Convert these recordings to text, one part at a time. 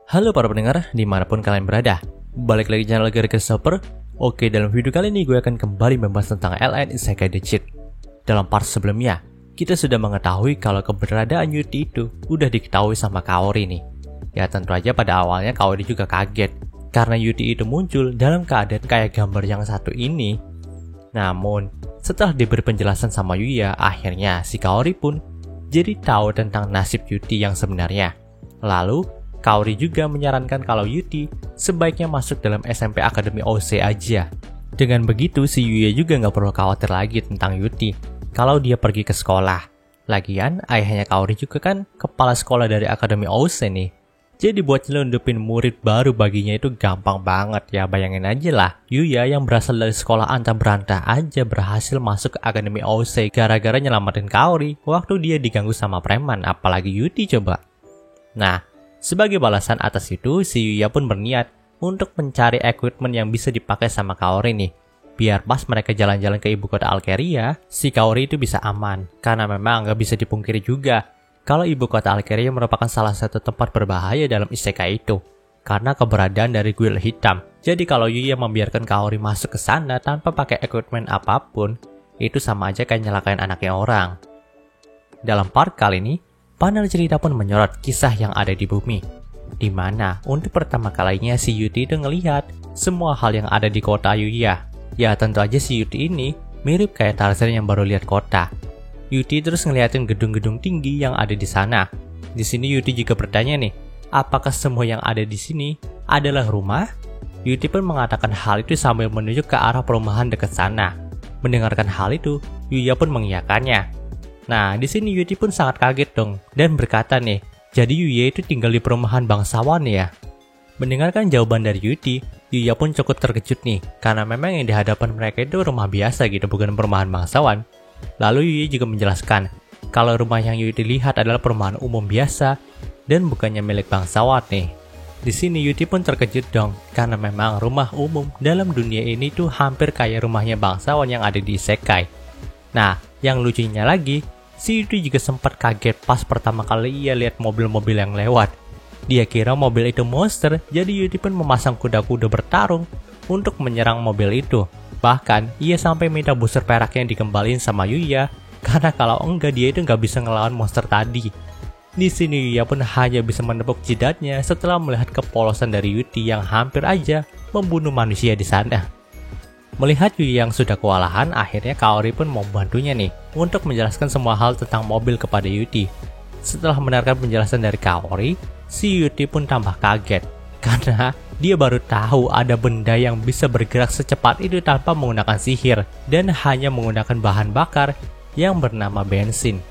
Halo para pendengar, dimanapun kalian berada. Balik lagi channel Gara Christopher. Oke, dalam video kali ini gue akan kembali membahas tentang LN Isekai The Cheat. Dalam part sebelumnya, kita sudah mengetahui kalau keberadaan Yuti itu udah diketahui sama Kaori nih. Ya tentu aja pada awalnya Kaori juga kaget, karena Yuti itu muncul dalam keadaan kayak gambar yang satu ini. Namun, setelah diberi penjelasan sama Yuya, akhirnya si Kaori pun jadi tahu tentang nasib Yuti yang sebenarnya. Lalu, Kaori juga menyarankan kalau Yuti sebaiknya masuk dalam SMP Akademi OC aja. Dengan begitu, si Yuya juga nggak perlu khawatir lagi tentang Yuti kalau dia pergi ke sekolah. Lagian, ayahnya Kaori juga kan kepala sekolah dari Akademi OC nih. Jadi buat nyelundupin murid baru baginya itu gampang banget ya. Bayangin aja lah, Yuya yang berasal dari sekolah antah berantah aja berhasil masuk ke Akademi OC gara-gara nyelamatin Kaori waktu dia diganggu sama preman, apalagi Yuti coba. Nah, sebagai balasan atas itu, si Yuya pun berniat untuk mencari equipment yang bisa dipakai sama Kaori nih. Biar pas mereka jalan-jalan ke ibu kota Alkeria, si Kaori itu bisa aman. Karena memang nggak bisa dipungkiri juga kalau ibu kota Alkeria merupakan salah satu tempat berbahaya dalam isekai itu, karena keberadaan dari kuil hitam. Jadi kalau Yuya membiarkan Kaori masuk ke sana tanpa pakai equipment apapun, itu sama aja kayak nyelakain anaknya orang. Dalam part kali ini, panel cerita pun menyorot kisah yang ada di bumi, di mana untuk pertama kalinya si Yuti itu ngelihat semua hal yang ada di kota Yuya. Ya tentu aja si Yuti ini mirip kayak Tarzan yang baru lihat kota. Yuti terus ngeliatin gedung-gedung tinggi yang ada di sana. Di sini Yuti juga bertanya nih, apakah semua yang ada di sini adalah rumah? Yuti pun mengatakan hal itu sambil menunjuk ke arah perumahan dekat sana. Mendengarkan hal itu, Yuya pun mengiyakannya. Nah, di sini Yuti pun sangat kaget dong dan berkata nih, jadi Yuya itu tinggal di perumahan bangsawan ya? Mendengarkan jawaban dari Yuti, Yuya pun cukup terkejut nih, karena memang yang di hadapan mereka itu rumah biasa gitu, bukan perumahan bangsawan. Lalu Yuya juga menjelaskan, kalau rumah yang Yuti lihat adalah perumahan umum biasa dan bukannya milik bangsawan nih. Di sini Yuti pun terkejut dong, karena memang rumah umum dalam dunia ini tuh hampir kayak rumahnya bangsawan yang ada di isekai. Nah, yang lucunya lagi, si Yuti juga sempat kaget pas pertama kali ia lihat mobil-mobil yang lewat. Dia kira mobil itu monster, jadi Yuti pun memasang kuda-kuda bertarung untuk menyerang mobil itu. Bahkan, ia sampai minta busur peraknya dikembalin sama Yuya, karena kalau enggak dia itu nggak bisa ngelawan monster tadi. Di sini Yuya pun hanya bisa menepuk jidatnya setelah melihat kepolosan dari Yuti yang hampir aja membunuh manusia di sana. Melihat Yuya yang sudah kewalahan, akhirnya Kaori pun membantunya nih untuk menjelaskan semua hal tentang mobil kepada Yuti. Setelah mendengarkan penjelasan dari Kaori, si Yuti pun tambah kaget karena dia baru tahu ada benda yang bisa bergerak secepat itu tanpa menggunakan sihir dan hanya menggunakan bahan bakar yang bernama bensin.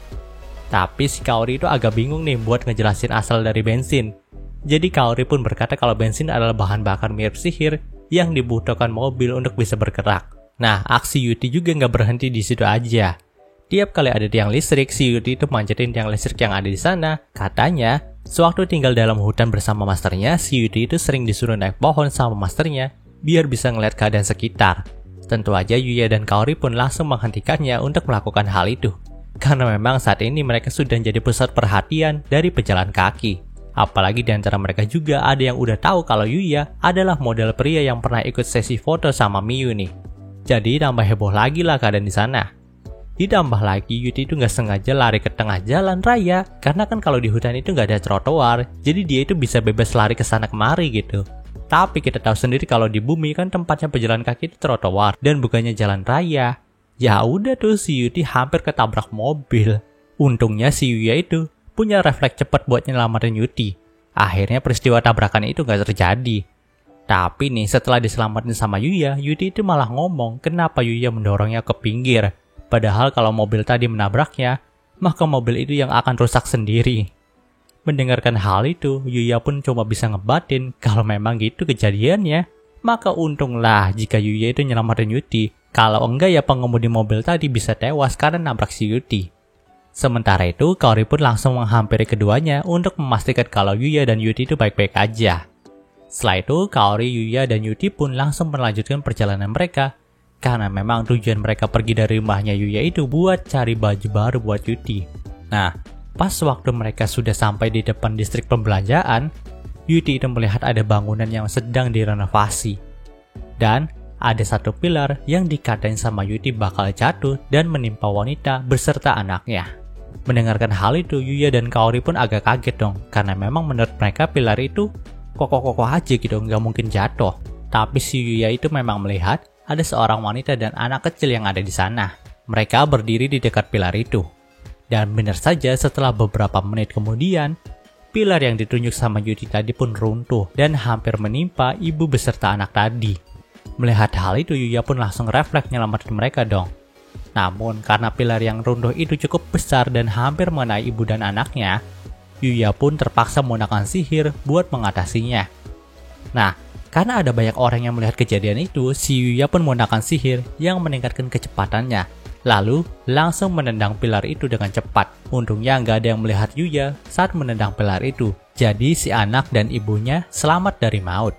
Tapi si Kaori itu agak bingung nih buat ngejelasin asal dari bensin. Jadi Kaori pun berkata kalau bensin adalah bahan bakar mirip sihir yang dibutuhkan mobil untuk bisa bergerak. Nah, aksi Yuti juga nggak berhenti di situ aja. Tiap kali ada tiang listrik, si Yuti itu manjaatin tiang listrik yang ada di sana. Katanya, sewaktu tinggal dalam hutan bersama masternya, si Yuti itu sering disuruh naik pohon sama masternya biar bisa ngeliat keadaan sekitar. Tentu aja Yuya dan Kaori pun langsung menghentikannya untuk melakukan hal itu, karena memang saat ini mereka sudah jadi pusat perhatian dari pejalan kaki. Apalagi di antara mereka juga ada yang udah tahu kalau Yuya adalah model pria yang pernah ikut sesi foto sama Miyu nih. Jadi tambah heboh lagi lah keadaan di sana. Ditambah lagi Yuti itu nggak sengaja lari ke tengah jalan raya, karena kan kalau di hutan itu nggak ada trotoar, jadi dia itu bisa bebas lari ke sana kemari gitu. Tapi kita tahu sendiri kalau di bumi kan tempatnya pejalan kaki itu trotoar dan bukannya jalan raya. Ya udah tuh si Yuti hampir ketabrak mobil. Untungnya si Yuya itu punya refleks cepat buat nyelamatin Yuti. Akhirnya peristiwa tabrakan itu gak terjadi. Tapi nih setelah diselamatin sama Yuya, Yuti itu malah ngomong kenapa Yuya mendorongnya ke pinggir. Padahal kalau mobil tadi menabraknya, maka mobil itu yang akan rusak sendiri. Mendengarkan hal itu, Yuya pun cuma bisa ngebatin kalau memang gitu kejadiannya. Maka untunglah jika Yuya itu nyelamatin Yuti. Kalau enggak ya pengemudi mobil tadi bisa tewas karena nabrak si Yuti. Sementara itu, Kaori pun langsung menghampiri keduanya untuk memastikan kalau Yuya dan Yuti itu baik-baik aja. Setelah itu, Kaori, Yuya, dan Yuti pun langsung melanjutkan perjalanan mereka. Karena memang tujuan mereka pergi dari rumahnya Yuya itu buat cari baju baru buat Yuti. Nah, pas waktu mereka sudah sampai di depan distrik pembelanjaan, Yuti itu melihat ada bangunan yang sedang direnovasi. Dan ada satu pilar yang dikatain sama Yuti bakal jatuh dan menimpa wanita beserta anaknya. Mendengarkan hal itu, Yuya dan Kaori pun agak kaget dong, karena memang menurut mereka pilar itu kokoh-kokoh aja gitu, nggak mungkin jatuh. Tapi si Yuya itu memang melihat ada seorang wanita dan anak kecil yang ada di sana. Mereka berdiri di dekat pilar itu. Dan benar saja setelah beberapa menit kemudian, pilar yang ditunjuk sama Yuti tadi pun runtuh dan hampir menimpa ibu beserta anak tadi. Melihat hal itu, Yuya pun langsung refleks nyelamatin mereka dong. Namun karena pilar yang runtuh itu cukup besar dan hampir mengenai ibu dan anaknya, Yuya pun terpaksa menggunakan sihir buat mengatasinya. Nah, karena ada banyak orang yang melihat kejadian itu, si Yuya pun menggunakan sihir yang meningkatkan kecepatannya. Lalu langsung menendang pilar itu dengan cepat. Untungnya nggak ada yang melihat Yuya saat menendang pilar itu. Jadi si anak dan ibunya selamat dari maut.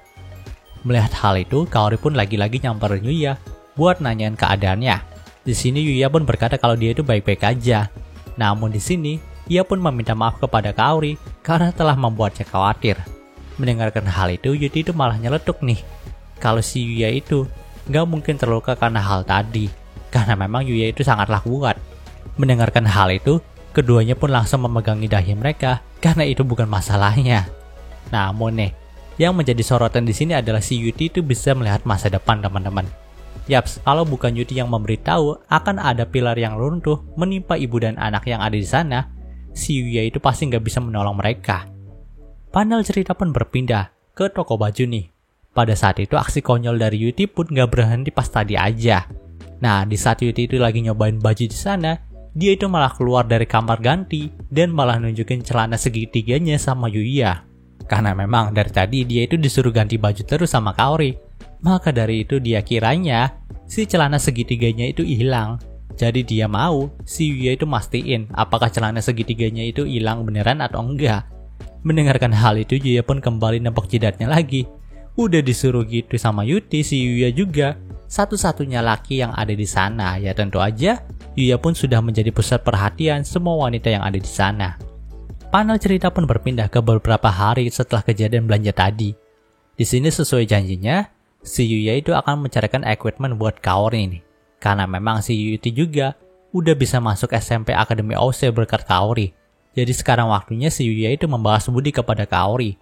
Melihat hal itu, Kaori pun lagi-lagi nyamperin Yuya buat nanyain keadaannya. Di sini Yuya pun berkata kalau dia itu baik-baik aja. Namun di sini ia pun meminta maaf kepada Kaori karena telah membuatnya khawatir. Mendengarkan hal itu, Yuti itu malah nyeletuk nih. Kalau si Yuya itu nggak mungkin terluka karena hal tadi, karena memang Yuya itu sangatlah kuat. Mendengarkan hal itu, keduanya pun langsung memegangi dahi mereka karena itu bukan masalahnya. Namun nih, yang menjadi sorotan di sini adalah si Yuti itu bisa melihat masa depan teman-teman. Yaps, kalau bukan Yuti yang memberitahu akan ada pilar yang runtuh menimpa ibu dan anak yang ada di sana, si Yuya itu pasti nggak bisa menolong mereka. Panel cerita pun berpindah ke toko baju nih. Pada saat itu aksi konyol dari Yuti pun nggak berhenti pas tadi aja. Nah, di saat Yuti itu lagi nyobain baju di sana, dia itu malah keluar dari kamar ganti dan malah nunjukin celana segitiganya sama Yuya. Karena memang dari tadi dia itu disuruh ganti baju terus sama Kaori. Maka dari itu dia kiranya si celana segitiganya itu hilang. Jadi dia mau si Yuya itu mastiin apakah celana segitiganya itu hilang beneran atau enggak. Mendengarkan hal itu, Yuya pun kembali nempok jidatnya lagi. Udah disuruh gitu sama Yuti, si Yuya juga satu-satunya laki yang ada di sana. Ya tentu aja Yuya pun sudah menjadi pusat perhatian semua wanita yang ada di sana. Panel cerita pun berpindah ke beberapa hari setelah kejadian belanja tadi. Di sini sesuai janjinya, si Yuya itu akan mencarikan equipment buat Kaori nih. Karena memang si Yuti juga udah bisa masuk SMP Akademi OC berkat Kaori. Jadi sekarang waktunya si Yuya itu membalas budi kepada Kaori.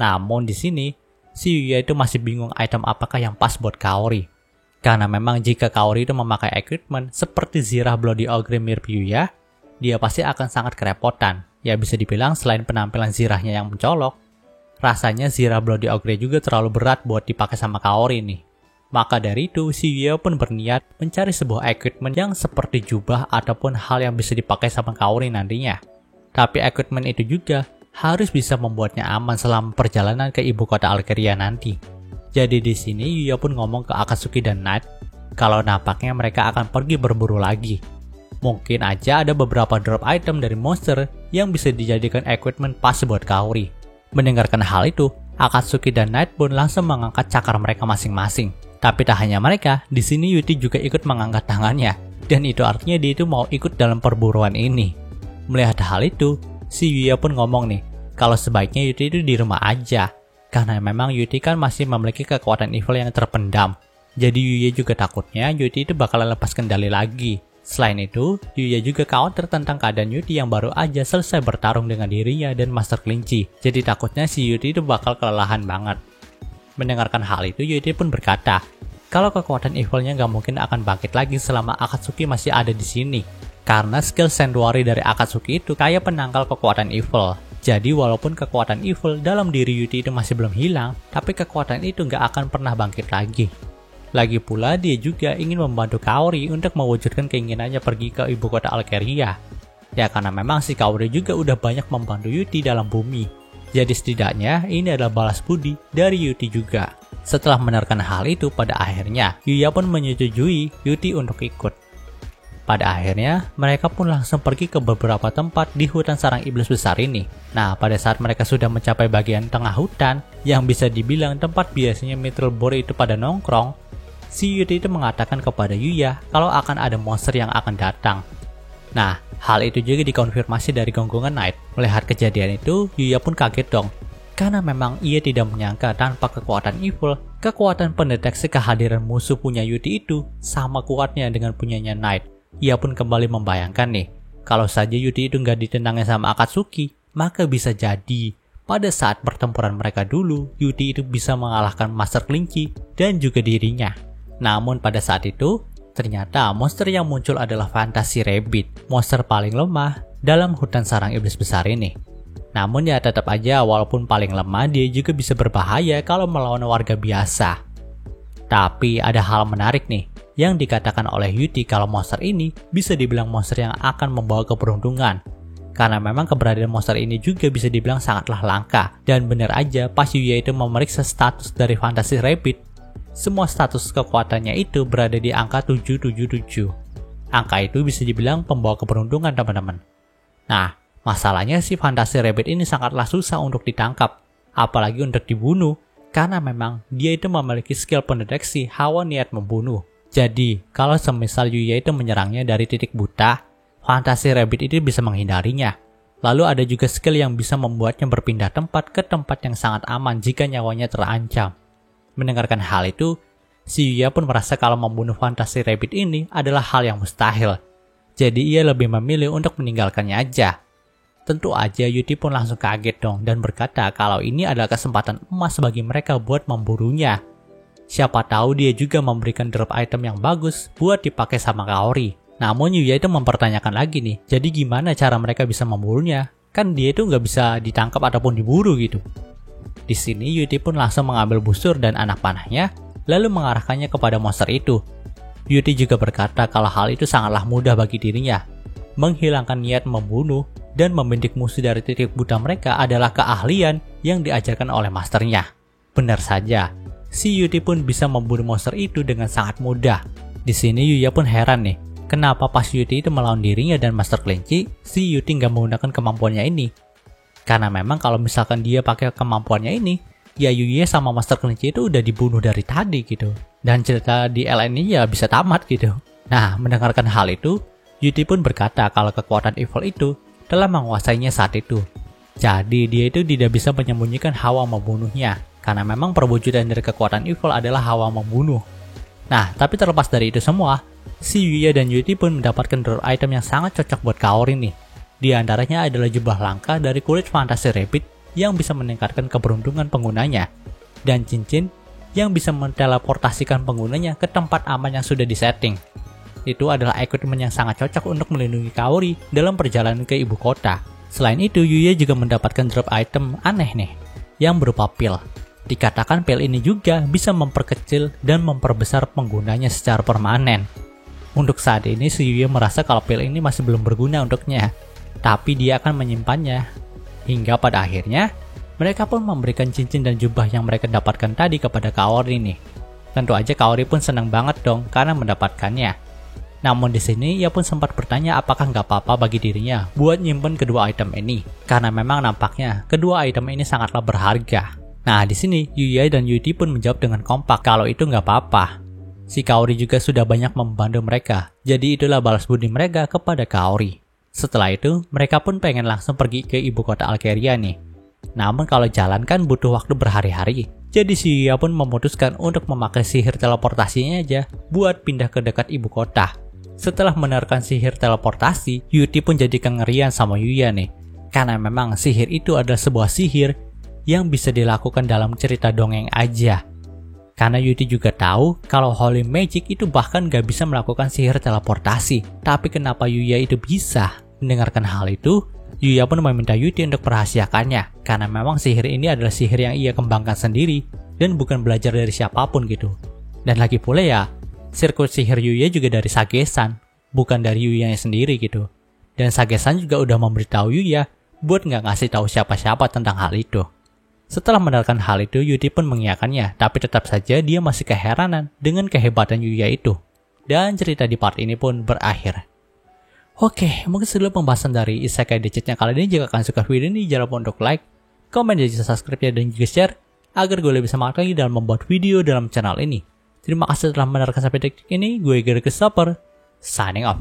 Namun di sini, si Yuya itu masih bingung item apakah yang pas buat Kaori. Karena memang jika Kaori itu memakai equipment seperti Zirah Bloody Ogre mirip Yuya, dia pasti akan sangat kerepotan. Ya bisa dibilang selain penampilan Zirahnya yang mencolok, rasanya Zirah Bloody Ogre juga terlalu berat buat dipakai sama Kaori nih. Maka dari itu, si Yuya pun berniat mencari sebuah equipment yang seperti jubah ataupun hal yang bisa dipakai sama Kaori nantinya. Tapi equipment itu juga harus bisa membuatnya aman selama perjalanan ke ibu kota Alkeria nanti. Jadi di sini Yuya pun ngomong ke Akatsuki dan Knight kalau nampaknya mereka akan pergi berburu lagi. Mungkin aja ada beberapa drop item dari monster yang bisa dijadikan equipment pas buat Kaori. Mendengarkan hal itu, Akatsuki dan Knight pun langsung mengangkat cakar mereka masing-masing. Tapi tak hanya mereka, di sini Yuti juga ikut mengangkat tangannya. Dan itu artinya dia itu mau ikut dalam perburuan ini. Melihat hal itu, si Yuya pun ngomong nih, kalau sebaiknya Yuti itu di rumah aja. Karena memang Yuti kan masih memiliki kekuatan evil yang terpendam. Jadi Yuya juga takutnya Yuti itu bakalan lepas kendali lagi. Selain itu, Yuya juga khawatir tentang keadaan Yuti yang baru aja selesai bertarung dengan dirinya dan Master Kelinci. Jadi takutnya si Yuti itu bakal kelelahan banget. Mendengarkan hal itu, Yuti pun berkata, kalau kekuatan evilnya nggak mungkin akan bangkit lagi selama Akatsuki masih ada di sini. Karena skill Sanctuary dari Akatsuki itu kayak penangkal kekuatan evil. Jadi walaupun kekuatan evil dalam diri Yuti itu masih belum hilang, tapi kekuatan itu nggak akan pernah bangkit lagi. Lagi pula dia juga ingin membantu Kaori untuk mewujudkan keinginannya pergi ke ibu kota Alkeria. Ya karena memang si Kaori juga udah banyak membantu Yuti dalam bumi. Jadi setidaknya ini adalah balas budi dari Yuti juga. Setelah menerkan hal itu, pada akhirnya Yuya pun menyetujui Yuti untuk ikut. Pada akhirnya mereka pun langsung pergi ke beberapa tempat di hutan sarang iblis besar ini. Nah pada saat mereka sudah mencapai bagian tengah hutan yang bisa dibilang tempat biasanya Mithril Boar itu pada nongkrong, si Yuti itu mengatakan kepada Yuya kalau akan ada monster yang akan datang. Nah, hal itu juga dikonfirmasi dari Gonggongan Knight. Melihat kejadian itu, Yuya pun kaget dong. Karena memang ia tidak menyangka tanpa kekuatan evil, kekuatan pendeteksi kehadiran musuh punya Yuti itu sama kuatnya dengan punyanya Knight. Ia pun kembali membayangkan nih, kalau saja Yuti itu nggak ditendangnya sama Akatsuki, maka bisa jadi pada saat pertempuran mereka dulu, Yuti itu bisa mengalahkan Master Kelinci dan juga dirinya. Namun pada saat itu, ternyata monster yang muncul adalah Fantasy Rabbit, monster paling lemah dalam hutan sarang iblis besar ini. Namun ya tetap aja walaupun paling lemah, dia juga bisa berbahaya kalau melawan warga biasa. Tapi ada hal menarik nih, yang dikatakan oleh Yuti kalau monster ini bisa dibilang monster yang akan membawa keberuntungan. Karena memang keberadaan monster ini juga bisa dibilang sangatlah langka. Dan benar aja pas Yuya itu memeriksa status dari Fantasy Rabbit, semua status kekuatannya itu berada di angka 777. Angka itu bisa dibilang pembawa keberuntungan teman-teman. Nah, masalahnya si Fantasy Rabbit ini sangatlah susah untuk ditangkap, apalagi untuk dibunuh, karena memang dia itu memiliki skill pendeteksi hawa niat membunuh. Jadi, kalau semisal Yuya itu menyerangnya dari titik buta, Fantasy Rabbit itu bisa menghindarinya. Lalu ada juga skill yang bisa membuatnya berpindah tempat ke tempat yang sangat aman jika nyawanya terancam. Mendengarkan hal itu, si Yuya pun merasa kalau membunuh Fantasy Rabbit ini adalah hal yang mustahil. Jadi ia lebih memilih untuk meninggalkannya aja. Tentu aja Yuti pun langsung kaget dong dan berkata kalau ini adalah kesempatan emas bagi mereka buat memburunya. Siapa tahu dia juga memberikan drop item yang bagus buat dipakai sama Kaori. Namun Yuya itu mempertanyakan lagi nih, jadi gimana cara mereka bisa memburunya? Kan dia itu nggak bisa ditangkap ataupun diburu gitu. Di sini Yuti pun langsung mengambil busur dan anak panahnya, lalu mengarahkannya kepada monster itu. Yuti juga berkata kalau hal itu sangatlah mudah bagi dirinya. Menghilangkan niat membunuh dan membintik musuh dari titik buta mereka adalah keahlian yang diajarkan oleh masternya. Benar saja, si Yuti pun bisa membunuh monster itu dengan sangat mudah. Di sini Yuya pun heran nih, kenapa pas Yuti itu melawan dirinya dan Master Kelinci, si Yuti nggak menggunakan kemampuannya ini. Karena memang kalau misalkan dia pakai kemampuannya ini, ya Yuya sama Master Kelinci itu udah dibunuh dari tadi gitu. Dan cerita di LN ini ya bisa tamat gitu. Nah, mendengarkan hal itu, Yuti pun berkata kalau kekuatan evil itu telah menguasainya saat itu. Jadi dia itu tidak bisa menyembunyikan hawa membunuhnya, karena memang perwujudan dari kekuatan evil adalah hawa membunuh. Nah, tapi terlepas dari itu semua, si Yuya dan Yuti pun mendapatkan drop item yang sangat cocok buat Kaori nih. Di antaranya adalah jubah langka dari kulit Fantasy Rabbit yang bisa meningkatkan keberuntungan penggunanya, dan cincin yang bisa menteleportasikan penggunanya ke tempat aman yang sudah disetting. Itu adalah equipment yang sangat cocok untuk melindungi Kaori dalam perjalanan ke ibu kota. Selain itu, Yuya juga mendapatkan drop item aneh nih, yang berupa pil. Dikatakan pil ini juga bisa memperkecil dan memperbesar penggunanya secara permanen. Untuk saat ini, si Yuya merasa kalau pil ini masih belum berguna untuknya, tapi dia akan menyimpannya. Hingga pada akhirnya, mereka pun memberikan cincin dan jubah yang mereka dapatkan tadi kepada Kaori nih. Tentu aja Kaori pun senang banget dong karena mendapatkannya. Namun di sini ia pun sempat bertanya apakah nggak apa-apa bagi dirinya buat nyimpen kedua item ini, karena memang nampaknya kedua item ini sangatlah berharga. Nah di sini Yuya dan Yuti pun menjawab dengan kompak kalau itu nggak apa-apa. Si Kaori juga sudah banyak membantu mereka, jadi itulah balas budi mereka kepada Kaori. Setelah itu mereka pun pengen langsung pergi ke ibu kota Alkeria nih. Namun kalau jalan kan butuh waktu berhari-hari. Jadi si Yuya pun memutuskan untuk memakai sihir teleportasinya aja buat pindah ke dekat ibu kota. Setelah menerapkan sihir teleportasi, Yuti pun jadi kengerian sama Yuya nih. Karena memang sihir itu adalah sebuah sihir yang bisa dilakukan dalam cerita dongeng aja. Karena Yuti juga tahu kalau Holy Magic itu bahkan gak bisa melakukan sihir teleportasi. Tapi kenapa Yuya itu bisa? Mendengarkan hal itu, Yuya pun meminta Yuti untuk merahasiakannya. Karena memang sihir ini adalah sihir yang ia kembangkan sendiri dan bukan belajar dari siapapun gitu. Dan lagi pula ya, sirkuit sihir Yuya juga dari Sage-san, bukan dari Yuya sendiri gitu. Dan Sage-san juga udah memberitahu Yuya buat nggak ngasih tahu siapa-siapa tentang hal itu. Setelah mendengarkan hal itu, Yuti pun mengiyakannya, tapi tetap saja dia masih keheranan dengan kehebatan Yuya itu. Dan cerita di part ini pun berakhir. Oke, mungkin segitu pembahasan dari Isekai The Cheat-nya kali ini. Jika kalian suka video ini, jangan lupa untuk like, komen, dan juga subscribe dan juga share, agar gue lebih semangat lagi dalam membuat video dalam channel ini. Terima kasih telah mendengarkan sampai detik ini. Gue Gary Christopher, signing off.